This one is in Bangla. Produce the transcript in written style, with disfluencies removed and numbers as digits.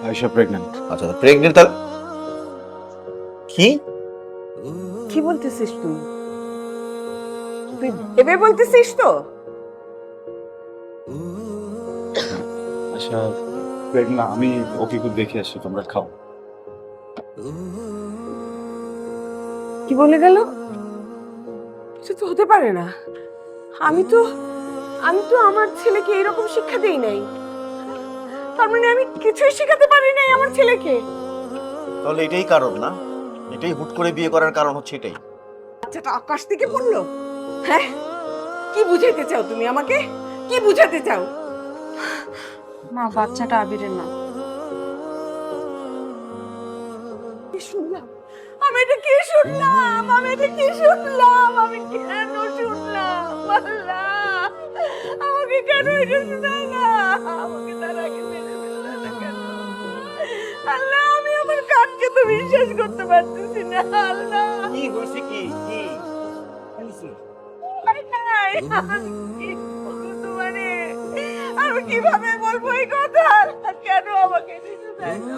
আয়েশা প্রেগন্যান্ট। আচ্ছা প্রেগনেন্ট তাহলে কি? কি বলতেছিস তুই? তুই ভেবে বলতেছিস তো? আচ্ছা প্রেগন্যান্ট, আমি ওকে একটু দেখে আসি, তোমরা খাও। কি বলে গেল? এটা তো হতে পারে না। আমি তো আমি তো আমার ছেলেকে এরকম শিক্ষা দেই নাই। তার মানে আমি কিছুই শেখাতে পারি নাই আমার ছেলেকে। তাহলে এটাই কারণ না? এটাই হুট করে বিয়ে করার কারণ হচ্ছে এটাই? বাচ্চাটা আকাশ থেকে পড়লো? হ্যাঁ, কি বুঝাইতে চাও তুমি আমাকে? কি বুঝাতে চাও? মা, বাচ্চাটা আবিরের না। কি শুনলাম? আমি এটা কি শুনলাম? আমি এটা কি শুনলাম? আমি কেন শুনলাম? আল্লাহ, আমাকে কেন এটা শোনায় না? আমাকে তার আগে মেরে ফেললে না কেন? আল্লাহ, আমি আমার কানকে তো বিশ্বাস করতে পারতেছি না। আল্লাহ, কি হয়েছে? কি কি ভয় নাই। আমি কি বলবো তোমারে? আমি কিভাবে বলবো এই কথা? কেন আমাকে এটা শোনায় না?